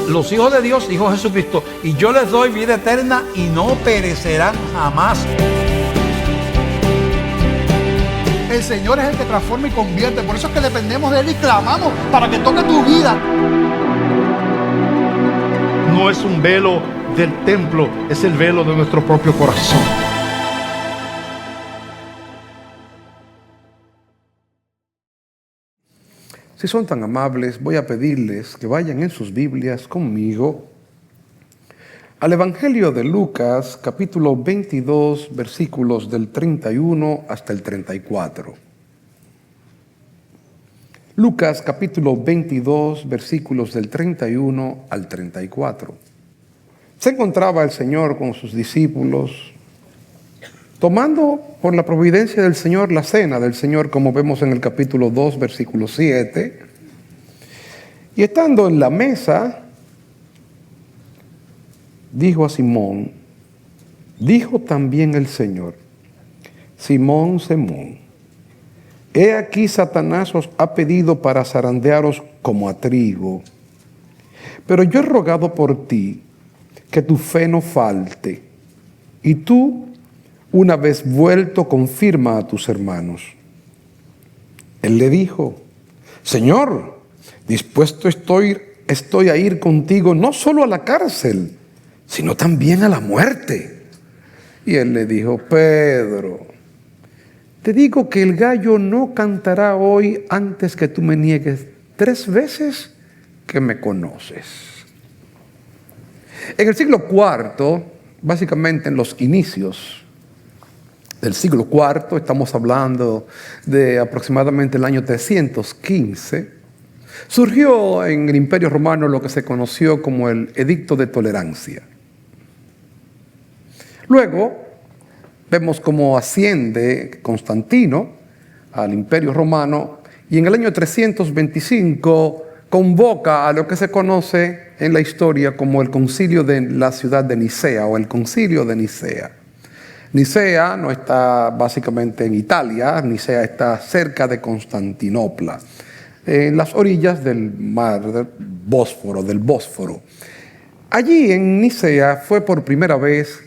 Los hijos de Dios, dijo Jesucristo, y yo les doy vida eterna y no perecerán jamás. El Señor es el que transforma y convierte. Por eso es que dependemos de Él y clamamos para que toque tu vida. No es un velo del templo, es el velo de nuestro propio corazón. Si son tan amables, voy a pedirles que vayan en sus Biblias conmigo al Evangelio de Lucas, capítulo 22, versículos del 31 hasta el 34. Lucas, capítulo 22, versículos del 31 al 34. Se encontraba el Señor con sus discípulos, tomando por la providencia del Señor la cena del Señor, como vemos en el capítulo 2, versículo 7. Y estando en la mesa, dijo a Simón, dijo también el Señor, Simón, Simón, he aquí Satanás os ha pedido para zarandearos como a trigo, pero yo he rogado por ti que tu fe no falte, y tú, una vez vuelto, confirma a tus hermanos. Él le dijo, Señor, dispuesto estoy a ir contigo no solo a la cárcel, sino también a la muerte. Y él le dijo, Pedro, te digo que el gallo no cantará hoy antes que tú me niegues 3 veces que me conoces. En el siglo IV, básicamente en los inicios del siglo IV, estamos hablando de aproximadamente el año 315, surgió en el Imperio Romano lo que se conoció como el Edicto de Tolerancia. Luego, vemos cómo asciende Constantino al Imperio Romano y en el año 325 convoca a lo que se conoce en la historia como el Concilio de la ciudad de Nicea o el Concilio de Nicea. Nicea no está básicamente en Italia, Nicea está cerca de Constantinopla, en las orillas del mar del Bósforo. Allí en Nicea fue por primera vez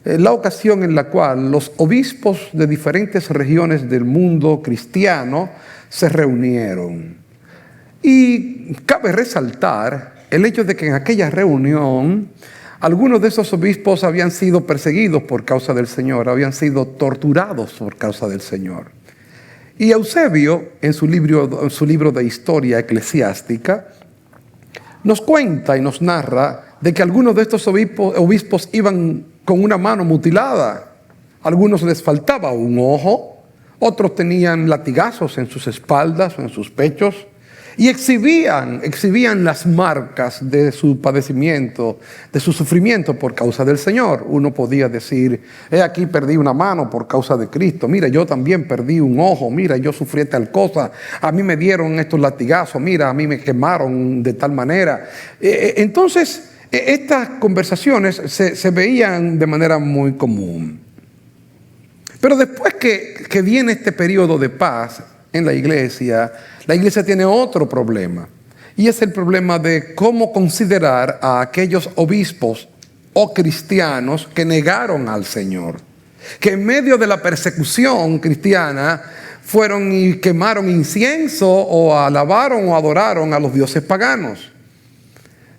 la ocasión en la cual los obispos de diferentes regiones del mundo cristiano se reunieron. Y cabe resaltar el hecho de que en aquella reunión algunos de esos obispos habían sido perseguidos por causa del Señor, habían sido torturados por causa del Señor. Y Eusebio, en su libro de historia eclesiástica, nos cuenta y nos narra de que algunos de estos obispos iban con una mano mutilada, a algunos les faltaba un ojo, otros tenían latigazos en sus espaldas o en sus pechos, y exhibían las marcas de su padecimiento, de su sufrimiento por causa del Señor. Uno podía decir, aquí perdí una mano por causa de Cristo, mira, yo también perdí un ojo, mira, yo sufrí tal cosa, a mí me dieron estos latigazos, mira, a mí me quemaron de tal manera. Entonces, estas conversaciones se veían de manera muy común. Pero después que viene este periodo de paz en la iglesia tiene otro problema. Y es el problema de cómo considerar a aquellos obispos o cristianos que negaron al Señor. Que en medio de la persecución cristiana fueron y quemaron incienso o alabaron o adoraron a los dioses paganos.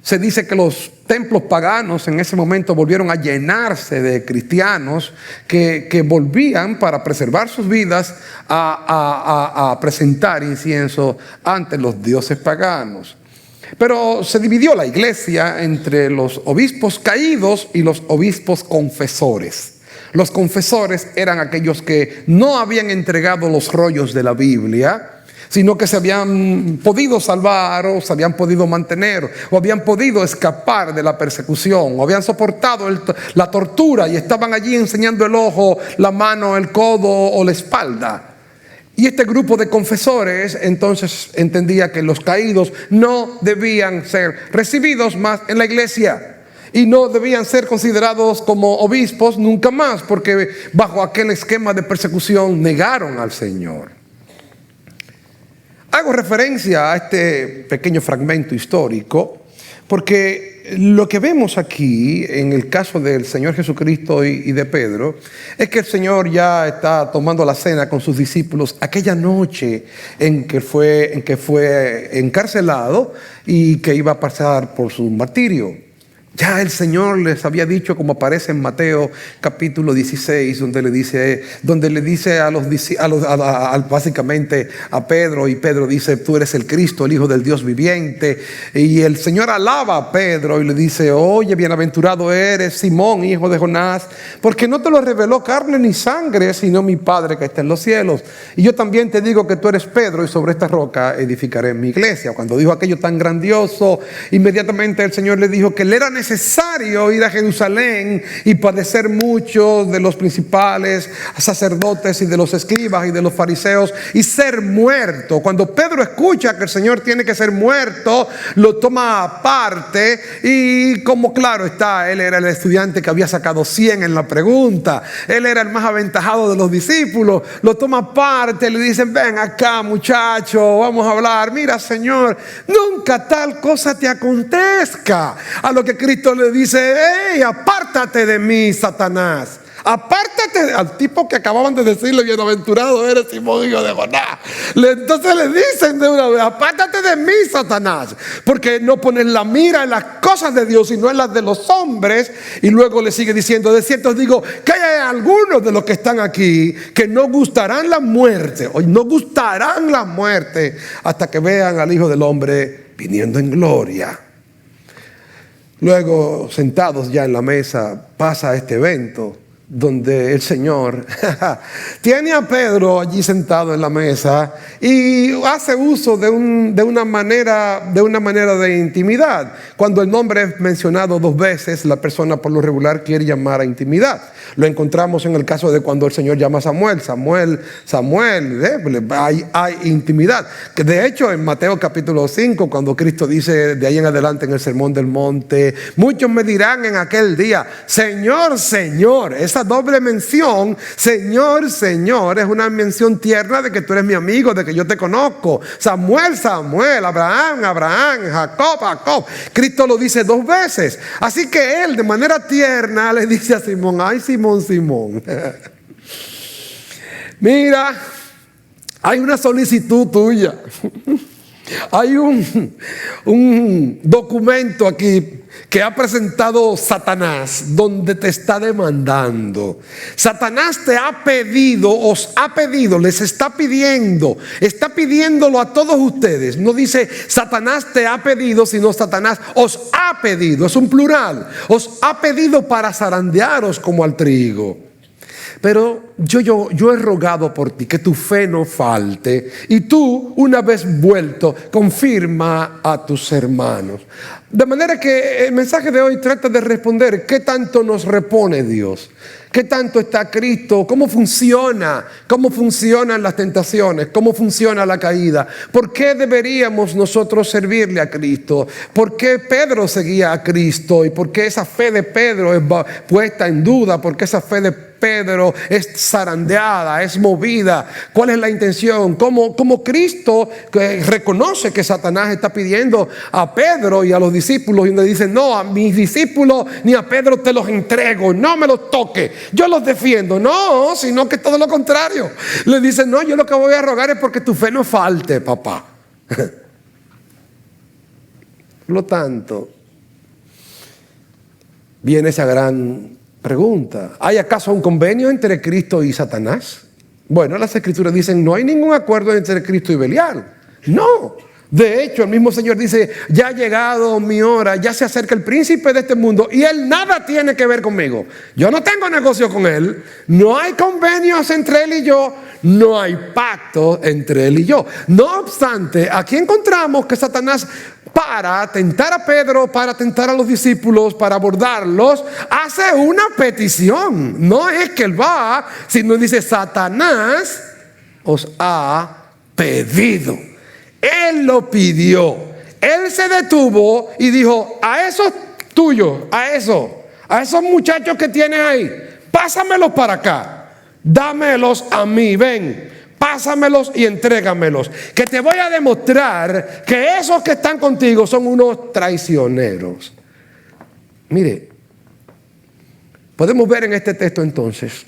Se dice que los templos paganos en ese momento volvieron a llenarse de cristianos que volvían para preservar sus vidas a presentar incienso ante los dioses paganos. Pero se dividió la iglesia entre los obispos caídos y los obispos confesores. Los confesores eran aquellos que no habían entregado los rollos de la Biblia, sino que se habían podido salvar o se habían podido mantener o habían podido escapar de la persecución o habían soportado la tortura y estaban allí enseñando el ojo, la mano, el codo o la espalda. Y este grupo de confesores entonces entendía que los caídos no debían ser recibidos más en la iglesia y no debían ser considerados como obispos nunca más, porque bajo aquel esquema de persecución negaron al Señor. Hago referencia a este pequeño fragmento histórico porque lo que vemos aquí en el caso del Señor Jesucristo y de Pedro es que el Señor ya está tomando la cena con sus discípulos aquella noche en que fue encarcelado y que iba a pasar por su martirio. Ya el Señor les había dicho, como aparece en Mateo capítulo 16, donde le dice básicamente a Pedro, y Pedro dice: tú eres el Cristo, el Hijo del Dios viviente. Y el Señor alaba a Pedro y le dice: oye, bienaventurado eres, Simón, hijo de Jonás, porque no te lo reveló carne ni sangre, sino mi Padre que está en los cielos. Y yo también te digo que tú eres Pedro, y sobre esta roca edificaré mi iglesia. Cuando dijo aquello tan grandioso, inmediatamente el Señor le dijo que le era necesario ir a Jerusalén y padecer muchos de los principales sacerdotes y de los escribas y de los fariseos y ser muerto. Cuando Pedro escucha que el Señor tiene que ser muerto, lo toma aparte y, como claro está, él era el estudiante que había sacado 100 en la pregunta, él era el más aventajado de los discípulos, lo toma aparte, le dicen: ven acá, muchacho, vamos a hablar. Mira, Señor, nunca tal cosa te acontezca. A lo que Cristo le dice: hey, apártate de mí, Satanás. Apártate al tipo que acababan de decirle: bienaventurado eres, Simón, hijo de Jonás. Entonces le dicen de una vez: apártate de mí, Satanás, porque no pones la mira en las cosas de Dios, sino en las de los hombres. Y luego le sigue diciendo: de cierto os digo que hay algunos de los que están aquí que no gustarán la muerte, o no gustarán la muerte hasta que vean al Hijo del Hombre viniendo en gloria. Luego, sentados ya en la mesa, pasa este evento donde el Señor tiene a Pedro allí sentado en la mesa y hace uso de una manera de intimidad. Cuando el nombre es mencionado 2 veces, la persona por lo regular quiere llamar a intimidad. Lo encontramos en el caso de cuando el Señor llama a Samuel, hay intimidad. Que de hecho en Mateo capítulo 5, cuando Cristo dice de ahí en adelante en el Sermón del Monte: muchos me dirán en aquel día: Señor, Señor. Esa doble mención, Señor, Señor, es una mención tierna de que tú eres mi amigo, de que yo te conozco. Samuel, Samuel, Abraham, Abraham, Jacob, Jacob. Cristo lo dice 2 veces. Así que él de manera tierna le dice a Simón: ay, Simón, Simón, mira, hay una solicitud tuya. Hay un documento aquí que ha presentado Satanás, donde te está demandando. Satanás te ha pedido, os ha pedido, les está pidiéndolo a todos ustedes. No dice Satanás te ha pedido, sino Satanás os ha pedido. Es un plural. Os ha pedido para zarandearos como al trigo. Pero yo he rogado por ti que tu fe no falte, y tú, una vez vuelto, confirma a tus hermanos. De manera que el mensaje de hoy trata de responder: ¿qué tanto nos repone Dios? ¿Qué tanto está Cristo? ¿Cómo funciona? ¿Cómo funcionan las tentaciones? ¿Cómo funciona la caída? ¿Por qué deberíamos nosotros servirle a Cristo? ¿Por qué Pedro seguía a Cristo? ¿Y por qué esa fe de Pedro es puesta en duda? ¿Por qué esa fe de Pedro es zarandeada, es movida? ¿Cuál es la intención? ¿Cómo Cristo reconoce que Satanás está pidiendo a Pedro y a los discípulos, y le dicen: no, a mis discípulos ni a Pedro te los entrego, no me los toques, yo los defiendo? No, sino que todo lo contrario. Le dicen: no, yo lo que voy a rogar es porque tu fe no falte, papá. Por lo tanto, viene esa gran pregunta: ¿hay acaso un convenio entre Cristo y Satanás? Bueno, las Escrituras dicen: no hay ningún acuerdo entre Cristo y Belial. No. De hecho, el mismo Señor dice: ya ha llegado mi hora, ya se acerca el príncipe de este mundo y él nada tiene que ver conmigo. Yo no tengo negocio con él. No hay convenios entre él y yo. No hay pacto entre él y yo. No obstante, aquí encontramos que Satanás, para tentar a Pedro, para tentar a los discípulos, para abordarlos, hace una petición. No es que él va, sino dice: Satanás os ha pedido. Él lo pidió. Él se detuvo y dijo: a esos tuyos, a esos muchachos que tienes ahí, pásamelos para acá, dámelos a mí, ven, pásamelos y entrégamelos, que te voy a demostrar que esos que están contigo son unos traicioneros. Mire, podemos ver en este texto entonces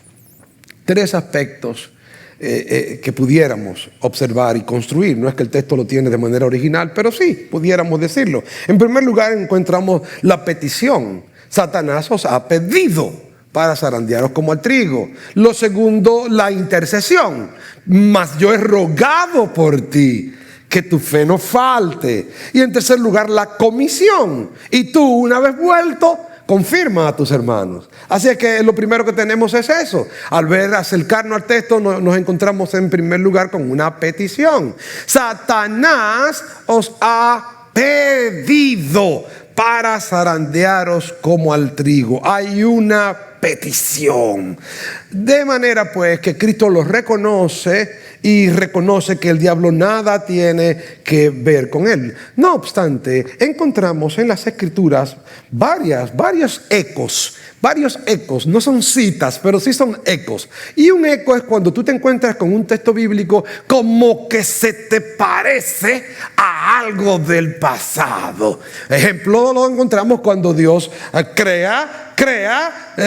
3 aspectos que pudiéramos observar y construir. No es que el texto lo tiene de manera original, pero sí, pudiéramos decirlo. En primer lugar, encontramos la petición. Satanás os ha pedido para zarandearos como al trigo. Lo segundo, la intercesión. Mas yo he rogado por ti, que tu fe no falte. Y en tercer lugar, la comisión. Y tú, una vez vuelto, confirma a tus hermanos. Así es que lo primero que tenemos es eso. Al ver, acercarnos al texto, nos encontramos en primer lugar con una petición. Satanás os ha pedido para zarandearos como al trigo. Hay una petición. De manera pues que Cristo los reconoce y reconoce que el diablo nada tiene que ver con él. No obstante, encontramos en las Escrituras varios ecos. No son citas, pero sí son ecos. Y un eco es cuando tú te encuentras con un texto bíblico como que se te parece a algo del pasado. Ejemplo, lo encontramos cuando Dios crea,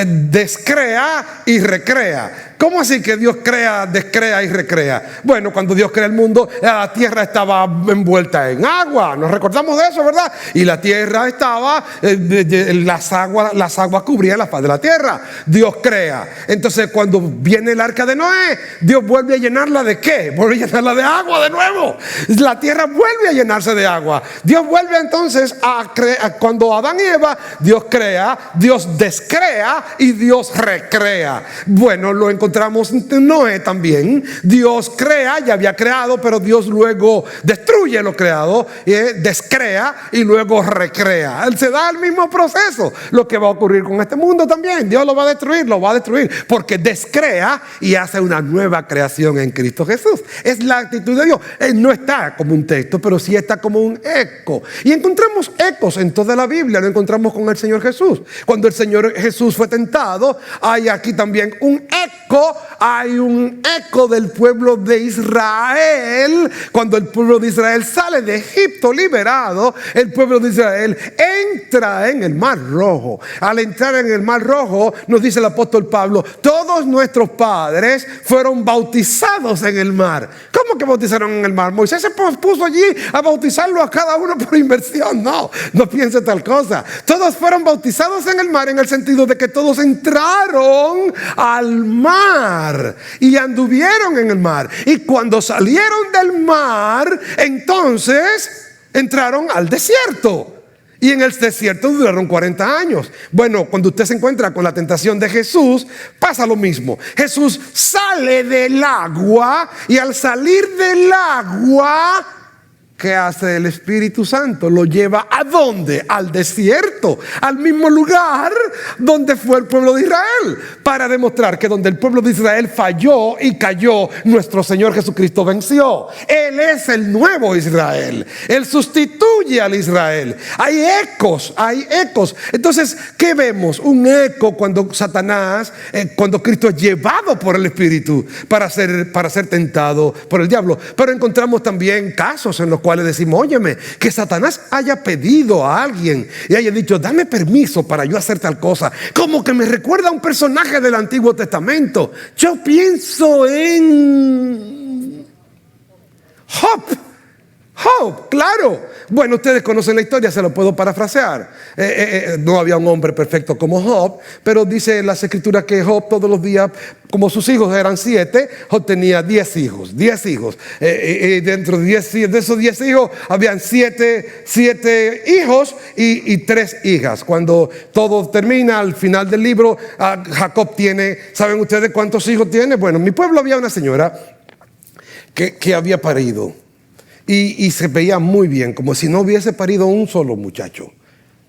descrea y recrea. ¿Cómo así que Dios crea, descrea y recrea? Bueno, cuando Dios crea el mundo, la tierra estaba envuelta en agua. Nos recordamos de eso, ¿verdad? Y la tierra estaba, las aguas cubrían la faz de la tierra. Dios crea. Entonces, cuando viene el arca de Noé, Dios vuelve a llenarla ¿de qué? Vuelve a llenarla de agua de nuevo. La tierra vuelve a llenarse de agua. Dios vuelve entonces a crear. Cuando Adán y Eva, Dios crea, Dios descrea y Dios recrea. Bueno, lo encontramos en Noé también. Dios crea, ya había creado, pero Dios luego destruye lo creado, descrea y luego recrea. Se da el mismo proceso. Lo que va a ocurrir con este mundo también. Dios lo va a destruir porque descrea y hace una nueva creación en Cristo Jesús. Es la actitud de Dios. No está como un texto, pero sí está como un eco. Y encontramos ecos en toda la Biblia. Lo encontramos con el Señor Jesús. Cuando el Señor Jesús fue tentado, hay aquí también un eco. Hay un eco del pueblo de Israel. Cuando el pueblo de Israel sale de Egipto liberado, el pueblo de Israel entra en el Mar Rojo. Al entrar en el Mar Rojo, nos dice el apóstol Pablo, todos nuestros padres fueron bautizados en el mar. ¿Cómo que bautizaron en el mar? Moisés se puso allí a bautizarlo a cada uno por inversión. No piense tal cosa. Todos fueron bautizados en el mar, en el sentido de que todos entraron al mar y anduvieron en el mar. Y cuando salieron del mar, entonces entraron al desierto. Y en el desierto duraron 40 años. Bueno, cuando usted se encuentra con la tentación de Jesús, pasa lo mismo. Jesús sale del agua y al salir del agua, ¿qué hace el Espíritu Santo? Lo lleva ¿a dónde? Al desierto, al mismo lugar donde fue el pueblo de Israel, para demostrar que donde el pueblo de Israel falló y cayó, nuestro Señor Jesucristo venció. Él es el nuevo Israel. Él sustituye al Israel. Hay ecos. Entonces, ¿qué vemos? Un eco cuando Satanás, cuando Cristo es llevado por el Espíritu para ser tentado por el diablo. Pero encontramos también casos en los cuales decimos, óyeme, que Satanás haya pedido a alguien y haya dicho, dame permiso para yo hacer tal cosa, como que me recuerda a un personaje del Antiguo Testamento. Yo pienso en Job, claro. Bueno, ustedes conocen la historia, se lo puedo parafrasear. No había un hombre perfecto como Job, pero dice las Escrituras que Job todos los días, como sus hijos eran 7, Job tenía 10 hijos. Dentro de esos 10 hijos habían 7 hijos y 3 hijas. Cuando todo termina, al final del libro, Jacob tiene, ¿saben ustedes cuántos hijos tiene? Bueno, en mi pueblo había una señora que había parido. Y se veía muy bien, como si no hubiese parido un solo muchacho.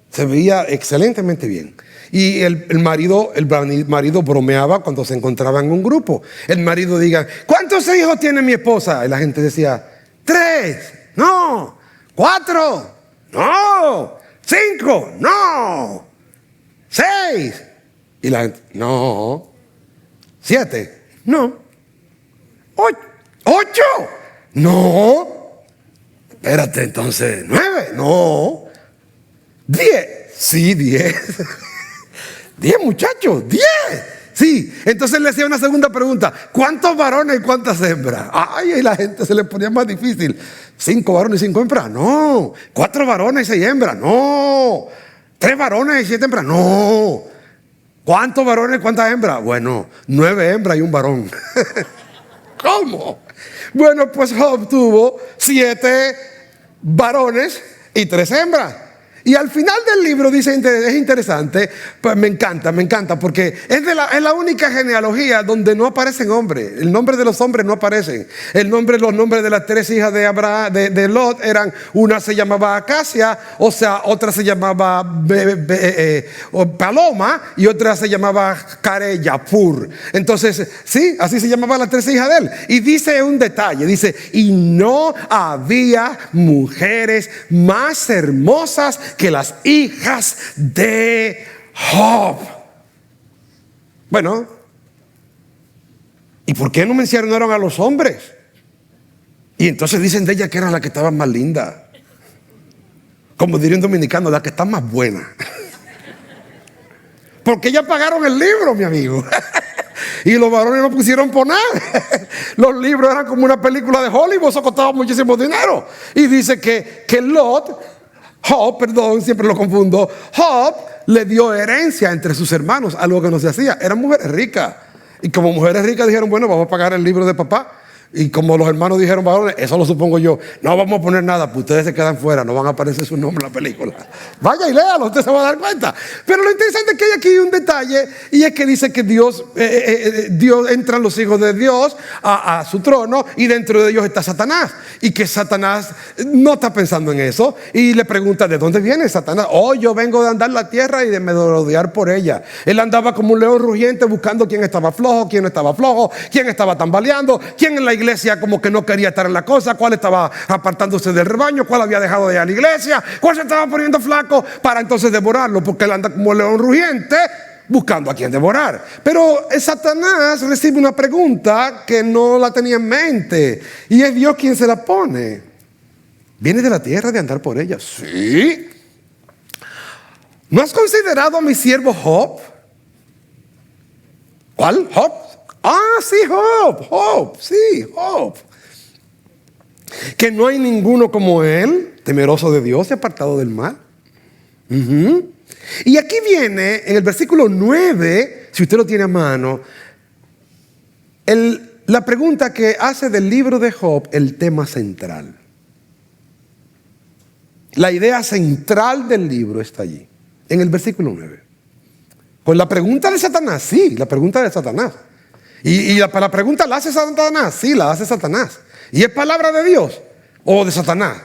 Se veía excelentemente bien. Y el marido bromeaba cuando se encontraba en un grupo. El marido diga, ¿cuántos hijos tiene mi esposa? Y la gente decía, 3, no, 4, no, 5, no, 6. Y la gente, no, 7, no, 8. 8. No. Espérate, entonces, 9. No. 10. Sí, 10. 10 muchachos, 10. Sí, entonces le hacía una segunda pregunta: ¿cuántos varones y cuántas hembras? Ay, y la gente se le ponía más difícil. 5 varones y 5 hembras, no. 4 varones y 6 hembras, no. 3 varones y 7 hembras, no. ¿Cuántos varones y cuántas hembras? Bueno, 9 hembras y un varón. ¿Cómo? Bueno, pues Job tuvo 7 varones y 3 hembras. Y al final del libro dice, es interesante, pues me encanta, porque es la única genealogía donde no aparecen hombres. El nombre de los hombres no aparecen. Los nombres de las 3 hijas de Abraham, de Lot, eran: una se llamaba Acacia, o sea, otra se llamaba Paloma, y otra se llamaba Careyapur. Entonces, sí, así se llamaban las 3 hijas de él. Y dice un detalle, dice: y no había mujeres más hermosas que las hijas de Job. Bueno, ¿y por qué no mencionaron a los hombres? Y entonces dicen de ella que era la que estaba más linda. Como diría un dominicano, la que está más buena. Porque ya pagaron el libro, mi amigo. Y los varones no pusieron por nada. Los libros eran como una película de Hollywood, eso costaba muchísimo dinero. Y dice que Job, siempre lo confundo. Job le dio herencia entre sus hermanos, algo que no se hacía. Eran mujeres ricas. Y como mujeres ricas dijeron: bueno, vamos a pagar el libro de papá. Y como los hermanos dijeron: varones, eso lo supongo yo, no vamos a poner nada, pues ustedes se quedan fuera, no van a aparecer su nombre en la película. Vaya y léalo, usted se va a dar cuenta. Pero lo interesante es que hay aquí un detalle, y es que dice que Dios entran los hijos de Dios a su trono, y dentro de ellos está Satanás. Y que Satanás no está pensando en eso, y le pregunta: ¿de dónde viene Satanás? Oh, yo vengo de andar la tierra y de merodear por ella. Él andaba como un león rugiente buscando quién estaba flojo, quién no estaba flojo, quién estaba tambaleando, quién en la iglesia como que no quería estar en la cosa, cuál estaba apartándose del rebaño, cuál había dejado de ir a la iglesia, cuál se estaba poniendo flaco, para entonces devorarlo, porque él anda como un león rugiente buscando a quien devorar. Pero Satanás recibe una pregunta que no la tenía en mente, y es Dios quien se la pone: ¿vienes de la tierra de andar por ella? Sí. ¿No has considerado a mi siervo Job? ¿Cuál? Job. Ah, sí, Job, que no hay ninguno como él, temeroso de Dios y apartado del mal. Y aquí viene, en el versículo 9, si usted lo tiene a mano, la pregunta que hace del libro de Job el tema central. La idea central del libro está allí, en el versículo 9. Con la pregunta de Satanás, sí, la pregunta de Satanás. Y la pregunta la hace Satanás, sí, la hace Satanás. ¿Y es palabra de Dios o de Satanás?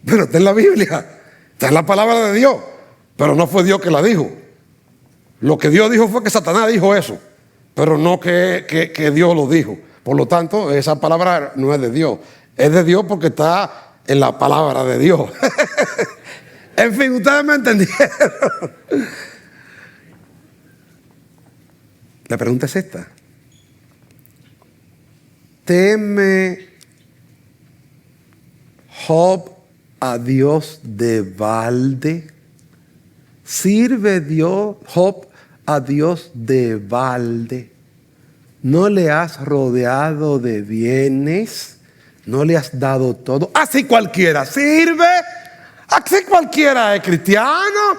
Pero está en la Biblia, está en la palabra de Dios, pero no fue Dios que la dijo. Lo que Dios dijo fue que Satanás dijo eso, pero no que Dios lo dijo. Por lo tanto, esa palabra no es de Dios, es de Dios porque está en la palabra de Dios. En fin, ustedes me entendieron. La pregunta es esta: ¿teme Job a Dios de balde? ¿Sirve Job a Dios de balde? ¿No le has rodeado de bienes? ¿No le has dado todo? Así cualquiera sirve, así cualquiera es cristiano,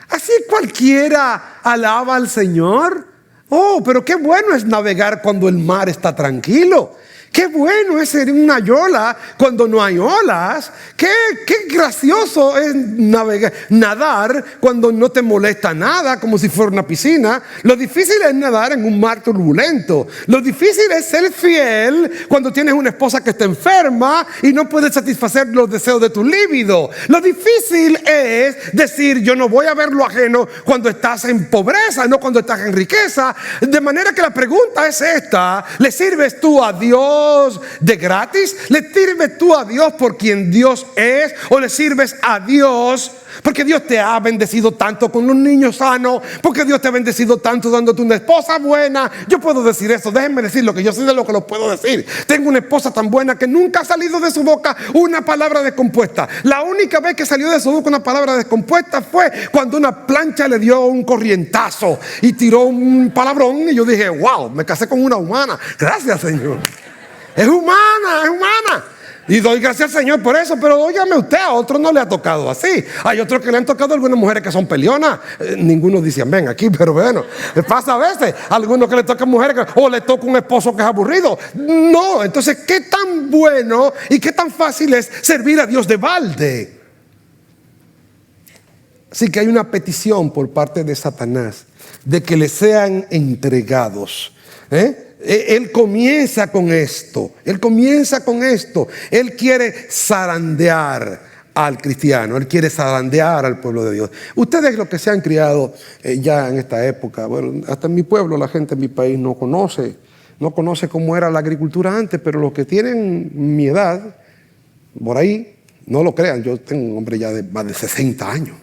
así cualquiera alaba al Señor. Oh, pero qué bueno es navegar cuando el mar está tranquilo. Qué bueno es ser una yola cuando no hay olas. Qué gracioso es nadar cuando no te molesta nada, como si fuera una piscina. Lo difícil es nadar en un mar turbulento. Lo difícil es ser fiel cuando tienes una esposa que está enferma y no puedes satisfacer los deseos de tu líbido. Lo difícil es decir: yo no voy a ver lo ajeno cuando estás en pobreza, no cuando estás en riqueza. De manera que la pregunta es esta: ¿le sirves tú a Dios Dios de gratis? ¿Le sirves tú a Dios por quien Dios es? ¿O le sirves a Dios porque Dios te ha bendecido tanto con un niño sano? Porque Dios te ha bendecido tanto dándote una esposa buena. Yo puedo decir eso, déjenme decir lo que yo soy de lo que lo puedo decir. Tengo una esposa tan buena que nunca ha salido de su boca una palabra descompuesta. La única vez que salió de su boca una palabra descompuesta fue cuando una plancha le dio un corrientazo y tiró un palabrón, y yo dije, wow, me casé con una humana. Gracias, Señor. Es humana, es humana. Y doy gracias al Señor por eso. Pero óigame usted, a otros no le ha tocado así. Hay otros que le han tocado algunas mujeres que son peleonas. Ninguno dice amén aquí, pero bueno, pasa a veces. Algunos que le tocan mujeres o le toca un esposo que es aburrido. No, entonces qué tan bueno y qué tan fácil es servir a Dios de balde. Así que hay una petición por parte de Satanás de que le sean entregados. Él comienza con esto. Él comienza con esto. Él quiere zarandear al cristiano. Él quiere zarandear al pueblo de Dios. Ustedes, los que se han criado ya en esta época, bueno, hasta en mi pueblo, la gente en mi país no conoce cómo era la agricultura antes, pero los que tienen mi edad, por ahí, no lo crean, yo tengo un hombre ya de más de 60 años.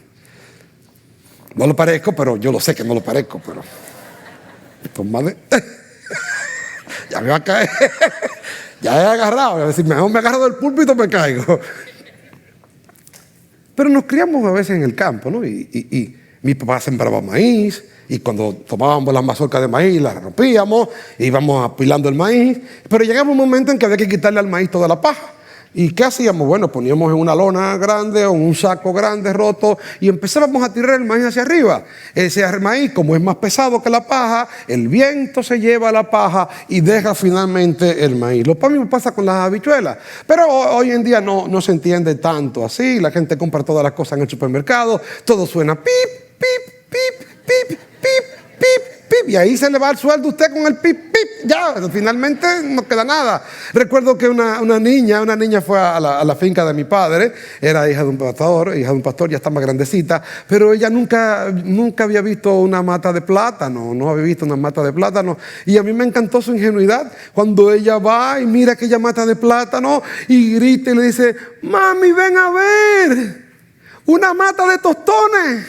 No lo parezco, pero yo lo sé que no lo parezco, pero con más de... ya me va a caer. Ya he agarrado. A decir, mejor me agarro del púlpito, me caigo. Pero nos criamos a veces en el campo, ¿no? Y mi papá sembraba maíz. Y cuando tomábamos las mazorcas de maíz, las rompíamos, íbamos apilando el maíz. Pero llegaba un momento en que había que quitarle al maíz toda la paja. ¿Y qué hacíamos? Bueno, poníamos en una lona grande o en un saco grande roto y empezábamos a tirar el maíz hacia arriba. Ese maíz, como es más pesado que la paja, el viento se lleva la paja y deja finalmente el maíz. Lo mismo pasa con las habichuelas. Pero hoy en día no se entiende tanto así. La gente compra todas las cosas en el supermercado. Todo suena pip, pip, pip, pip, pip, pip, pip. Y ahí se le va el sueldo a usted con el pip, pip. Ya, finalmente no queda nada. Recuerdo que una niña fue a la finca de mi padre. Era hija de un pastor, ya está más grandecita. Pero ella nunca había visto una mata de plátano. No había visto una mata de plátano. Y a mí me encantó su ingenuidad. Cuando ella va y mira aquella mata de plátano y grita y le dice, mami, ven a ver, una mata de tostones.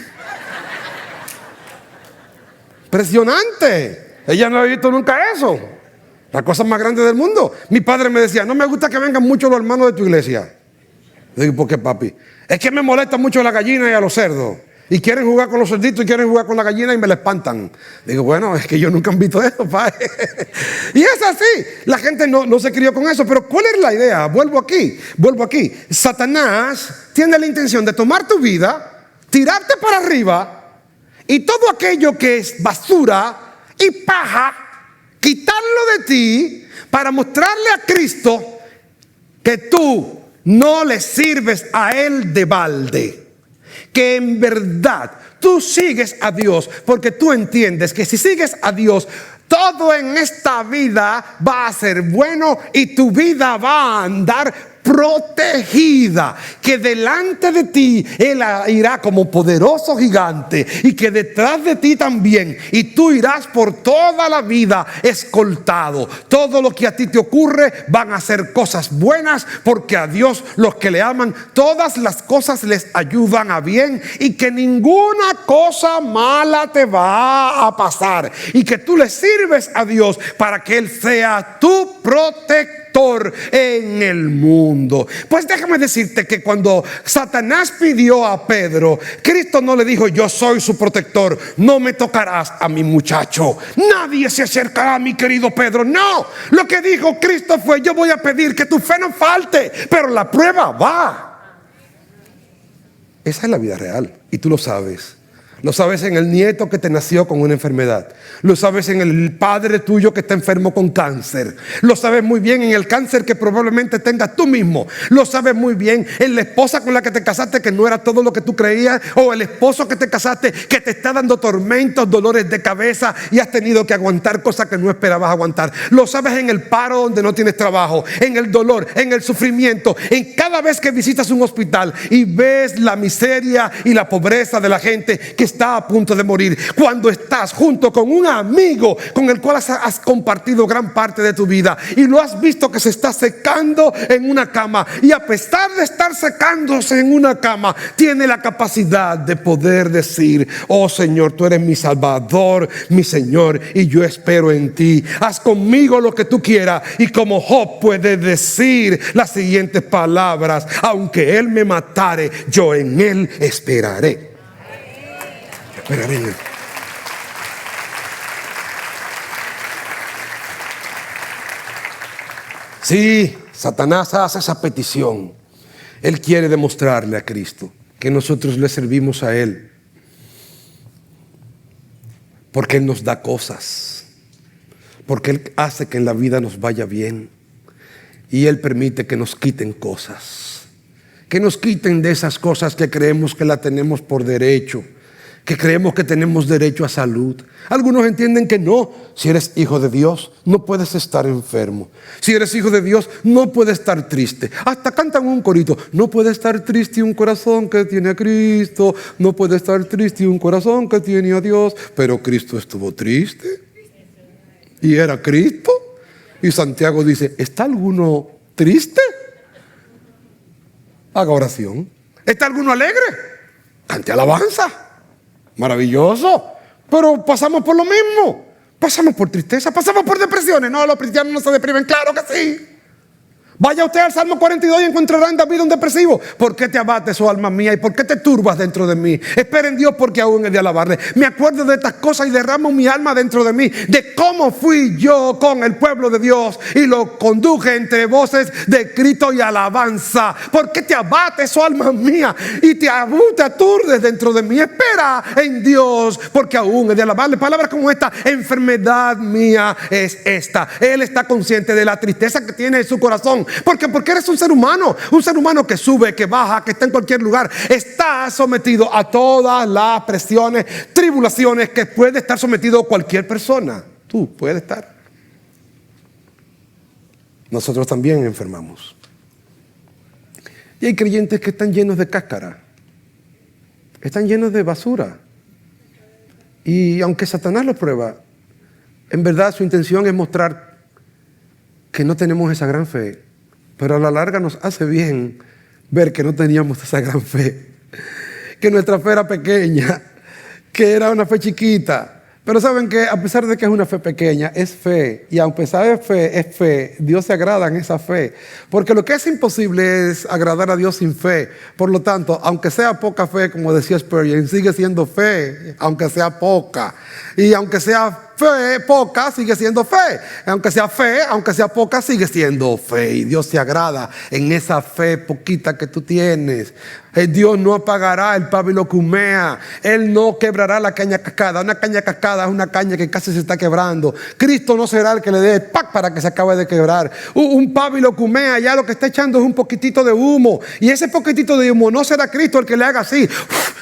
Impresionante. Ella no había visto nunca eso. La cosa más grande del mundo. Mi padre me decía, no me gusta que vengan muchos los hermanos de tu iglesia. Le digo, ¿por qué, papi? Es que me molesta mucho la gallina y a los cerdos. Y quieren jugar con los cerditos y quieren jugar con la gallina y me la espantan. Digo, bueno, es que yo nunca han visto eso, padre. Y es así. La gente no se crió con eso. Pero ¿cuál es la idea? Vuelvo aquí. Satanás tiene la intención de tomar tu vida, tirarte para arriba, y todo aquello que es basura y paja, quitarlo de ti para mostrarle a Cristo que tú no le sirves a Él de balde. Que en verdad tú sigues a Dios porque tú entiendes que si sigues a Dios, todo en esta vida va a ser bueno y tu vida va a andar protegida, que delante de ti Él irá como poderoso gigante y que detrás de ti también, y tú irás por toda la vida escoltado. Todo lo que a ti te ocurre van a ser cosas buenas, porque a Dios, los que le aman, todas las cosas les ayudan a bien, y que ninguna cosa mala te va a pasar, y que tú le sirves a Dios para que Él sea tu protector en el mundo. Pues déjame decirte que cuando Satanás pidió a Pedro, Cristo no le dijo, yo soy su protector, no me tocarás a mi muchacho, nadie se acercará a mi querido Pedro. No, lo que dijo Cristo fue, yo voy a pedir que tu fe no falte, pero la prueba va. Esa es la vida real y tú lo sabes. Lo sabes en el nieto que te nació con una enfermedad. Lo sabes en el padre tuyo que está enfermo con cáncer. Lo sabes muy bien en el cáncer que probablemente tengas tú mismo. Lo sabes muy bien en la esposa con la que te casaste que no era todo lo que tú creías. O el esposo que te casaste que te está dando tormentos, dolores de cabeza y has tenido que aguantar cosas que no esperabas aguantar. Lo sabes en el paro donde no tienes trabajo, en el dolor, en el sufrimiento, en cada vez que visitas un hospital y ves la miseria y la pobreza de la gente que está a punto de morir, cuando estás junto con un amigo con el cual has compartido gran parte de tu vida y lo has visto que se está secando en una cama, y a pesar de estar secándose en una cama, tiene la capacidad de poder decir: oh Señor, tú eres mi Salvador, mi Señor, y yo espero en ti. Haz conmigo lo que tú quieras. Y como Job puede decir las siguientes palabras: aunque él me matare, yo en él esperaré. Esperaré en él. Sí, Satanás hace esa petición. Él quiere demostrarle a Cristo que nosotros le servimos a Él porque Él nos da cosas, porque Él hace que en la vida nos vaya bien, y Él permite que nos quiten cosas, que nos quiten de esas cosas que creemos que la tenemos por derecho, que creemos que tenemos derecho a salud. Algunos entienden que no. Si eres hijo de Dios, no puedes estar enfermo. Si eres hijo de Dios, no puedes estar triste. Hasta cantan un corito: no puede estar triste un corazón que tiene a Cristo, no puede estar triste un corazón que tiene a Dios. Pero Cristo estuvo triste y era Cristo. Y Santiago dice: ¿está alguno triste? Haga oración. ¿Está alguno alegre? Cante alabanza. Maravilloso. Pero pasamos por lo mismo. Pasamos por tristeza, pasamos por depresiones. No, los cristianos no se deprimen, claro que sí. Vaya usted al Salmo 42 y encontrará en David un depresivo. ¿Por qué te abates, oh alma mía? ¿Y por qué te turbas dentro de mí? Espera en Dios, porque aún he de alabarle. Me acuerdo de estas cosas y derramo mi alma dentro de mí, de cómo fui yo con el pueblo de Dios y lo conduje entre voces de grito y alabanza. ¿Por qué te abates, oh alma mía? Y te aturdes dentro de mí. Espera en Dios, porque aún he de alabarle. Palabras como esta: enfermedad mía es esta. Él está consciente de la tristeza que tiene en su corazón. Porque eres un ser humano que sube, que baja, que está en cualquier lugar. Está sometido a todas las presiones, tribulaciones que puede estar sometido cualquier persona. Tú puedes estar. Nosotros también enfermamos. Y hay creyentes que están llenos de cáscara, están llenos de basura. Y aunque Satanás lo prueba, en verdad su intención es mostrar que no tenemos esa gran fe. Pero a la larga nos hace bien ver que no teníamos esa gran fe, que nuestra fe era pequeña, que era una fe chiquita. Pero saben que a pesar de que es una fe pequeña, es fe. Y aunque sabe fe, es fe. Dios se agrada en esa fe. Porque lo que es imposible es agradar a Dios sin fe. Por lo tanto, aunque sea poca fe, como decía Spurgeon, sigue siendo fe, aunque sea poca. Y aunque sea fe poca, sigue siendo fe. Aunque sea poca, sigue siendo fe. Y Dios se agrada en esa fe poquita que tú tienes. Dios no apagará el pábilo que humea. Él no quebrará la caña cascada. Una caña cascada es una caña que casi se está quebrando. Cristo no será el que le dé ¡pac! Para que se acabe de quebrar. Un pábilo que humea, ya lo que está echando es un poquitito de humo. Y ese poquitito de humo no será Cristo el que le haga así.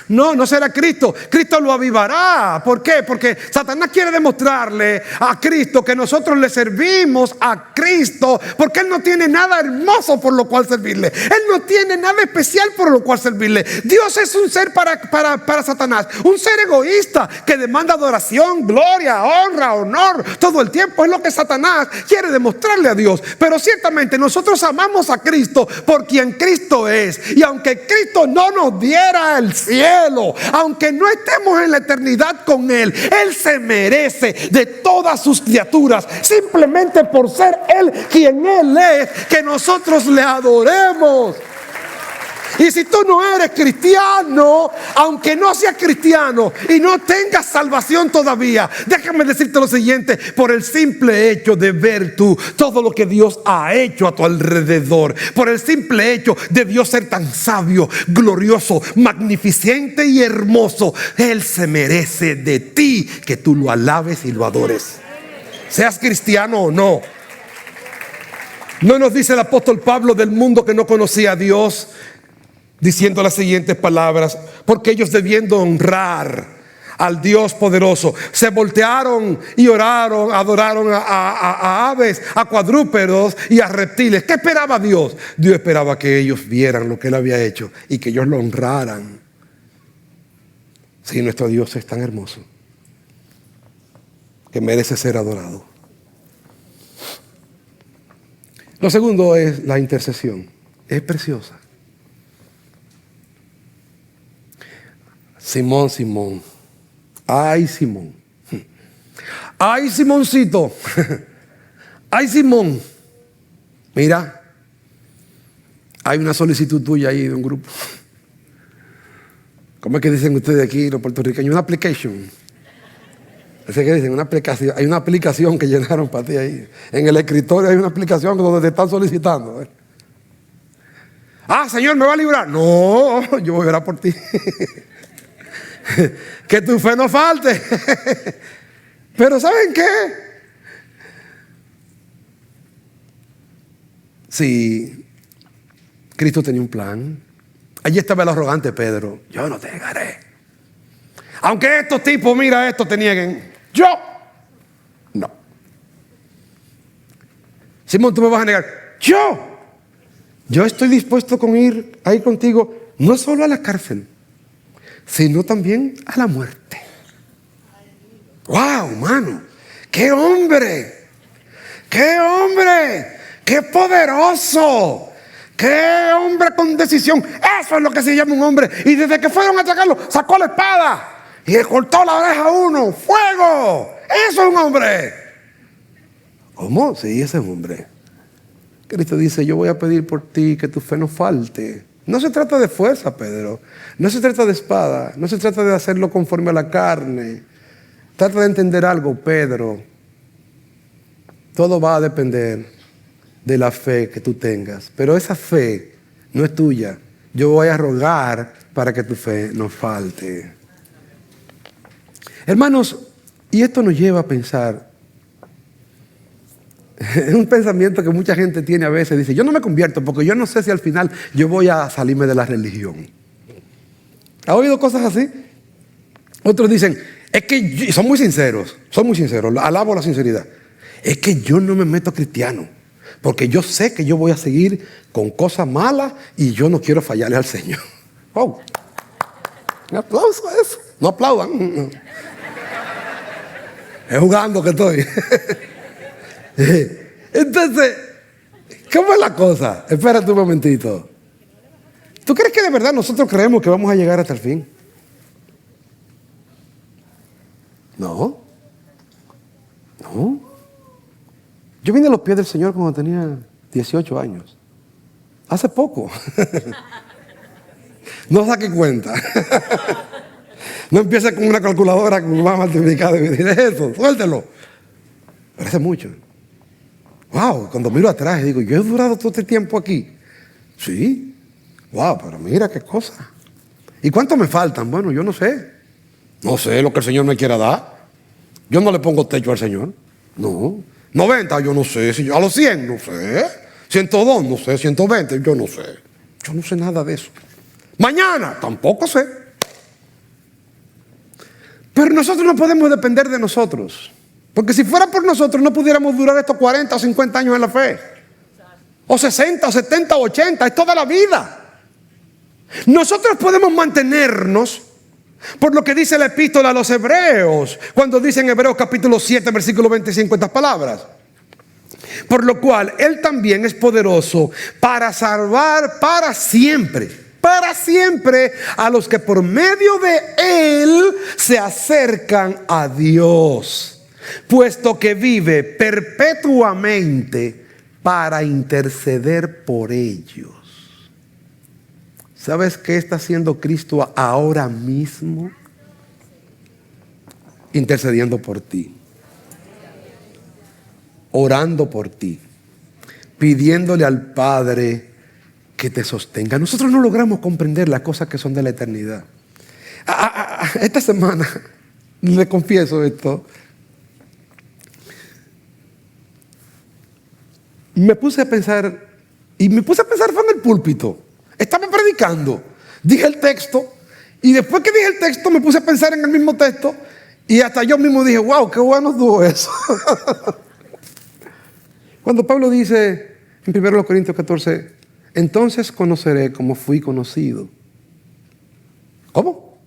No será Cristo. Cristo lo avivará. ¿Por qué? Porque Satanás quiere demostrarle a Cristo que nosotros le servimos a Cristo, porque Él no tiene nada hermoso por lo cual servirle. Él no tiene nada especial por lo cual servirle. Dios es un ser para Satanás, un ser egoísta que demanda adoración, gloria, honra, honor todo el tiempo. Es lo que Satanás quiere demostrarle a Dios. Pero ciertamente nosotros amamos a Cristo por quien Cristo es. Y aunque Cristo no nos diera el cielo, aunque no estemos en la eternidad con Él, Él se merece de todas sus criaturas, simplemente por ser Él quien Él es, que nosotros le adoremos. Y si tú no eres cristiano, aunque no seas cristiano y no tengas salvación todavía, déjame decirte lo siguiente: por el simple hecho de ver tú todo lo que Dios ha hecho a tu alrededor, por el simple hecho de Dios ser tan sabio, glorioso, magnificente y hermoso, Él se merece de ti que tú lo alabes y lo adores, seas cristiano o no. No nos dice el apóstol Pablo del mundo que no conocía a Dios, diciendo las siguientes palabras: porque ellos, debiendo honrar al Dios poderoso, se voltearon y oraron, adoraron a aves, a cuadrúpedos y a reptiles. ¿Qué esperaba Dios? Dios esperaba que ellos vieran lo que Él había hecho y que ellos lo honraran. Sí, nuestro Dios es tan hermoso que merece ser adorado. Lo segundo es la intercesión. Es preciosa. Simón, Simón. Ay, Simón. Ay, Simoncito. Ay, Simón. Mira, hay una solicitud tuya ahí de un grupo. ¿Cómo es que dicen ustedes aquí, los puertorriqueños? Una application. Así que dicen, una aplicación. Hay una aplicación que llenaron para ti ahí. En el escritorio hay una aplicación donde te están solicitando. Ah, Señor, ¿me va a librar? No, yo voy a orar por ti. Que tu fe no falte. Pero ¿saben qué? Sí, Cristo tenía un plan. Allí estaba el arrogante Pedro. Yo no te negaré. Aunque estos tipos, mira esto, te nieguen. Yo. No. Simón, tú me vas a negar. Yo estoy dispuesto a ir contigo, no solo a la cárcel, sino también a la muerte. ¡Wow, mano! ¡Qué hombre! ¡Qué hombre! ¡Qué poderoso! ¡Qué hombre con decisión! Eso es lo que se llama un hombre. Y desde que fueron a atacarlo, sacó la espada y le cortó la oreja a uno. ¡Fuego! ¡Eso es un hombre! ¿Cómo? Sí, ese es un hombre. Cristo dice, yo voy a pedir por ti que tu fe no falte. No se trata de fuerza, Pedro. No se trata de espada. No se trata de hacerlo conforme a la carne. Trata de entender algo, Pedro. Todo va a depender de la fe que tú tengas. Pero esa fe no es tuya. Yo voy a rogar para que tu fe no falte. Hermanos, y esto nos lleva a pensar. Es un pensamiento que mucha gente tiene a veces. Dice, yo no me convierto porque yo no sé si al final yo voy a salirme de la religión. ¿Ha oído cosas así? Otros dicen, es que son muy sinceros, alabo la sinceridad. Es que yo no me meto cristiano porque yo sé que yo voy a seguir con cosas malas y yo no quiero fallarle al Señor. ¡Wow! Un aplauso a eso. No aplaudan. Es jugando que estoy. Entonces, ¿cómo es la cosa? Espérate un momentito. ¿Tú crees que de verdad nosotros creemos que vamos a llegar hasta el fin? No. Yo vine a los pies del Señor cuando tenía 18 años. Hace poco. No saque cuenta. No empiece con una calculadora que va a multiplicar y dice eso, suéltelo. Parece mucho. Wow, cuando miro atrás digo, yo he durado todo este tiempo aquí. Sí. Wow, pero mira qué cosa. ¿Y cuánto me faltan? Bueno, yo no sé. No sé lo que el Señor me quiera dar. Yo no le pongo techo al Señor. No. 90, yo no sé. A los 100, no sé. 102, no sé. 120, yo no sé. Yo no sé nada de eso. Mañana, tampoco sé. Pero nosotros no podemos depender de nosotros. Porque si fuera por nosotros no pudiéramos durar estos 40 o 50 años en la fe. O 60, o 70, o 80, es toda la vida. Nosotros podemos mantenernos por lo que dice la epístola a los Hebreos, cuando dice en Hebreos capítulo 7, versículo 25 estas palabras. Por lo cual Él también es poderoso para salvar para siempre a los que por medio de Él se acercan a Dios, puesto que vive perpetuamente para interceder por ellos. ¿Sabes qué está haciendo Cristo ahora mismo? Intercediendo por ti, orando por ti, pidiéndole al Padre que te sostenga. Nosotros no logramos comprender las cosas que son de la eternidad. Esta semana, le confieso esto, me puse a pensar fue en el púlpito. Estaba predicando, dije el texto, y después que dije el texto me puse a pensar en el mismo texto, y hasta yo mismo dije, wow, qué bueno estuvo eso. Cuando Pablo dice en 1 Corintios 14, entonces conoceré como fui conocido. ¿Cómo?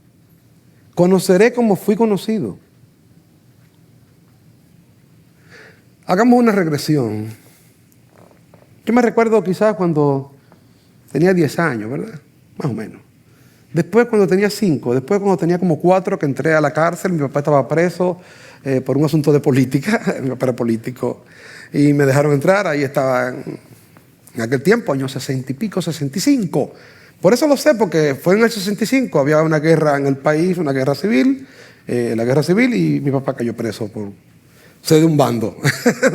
Conoceré como fui conocido. Hagamos una regresión. Yo me recuerdo quizás cuando tenía 10 años, ¿verdad? Más o menos. Después cuando tenía 5, después cuando tenía como 4 que entré a la cárcel, mi papá estaba preso por un asunto de política, mi papá era político, y me dejaron entrar, ahí estaba en aquel tiempo, años 60 y pico, 65. Por eso lo sé, porque fue en el 65, había una guerra en el país, una guerra civil, y mi papá cayó preso por ser de un bando,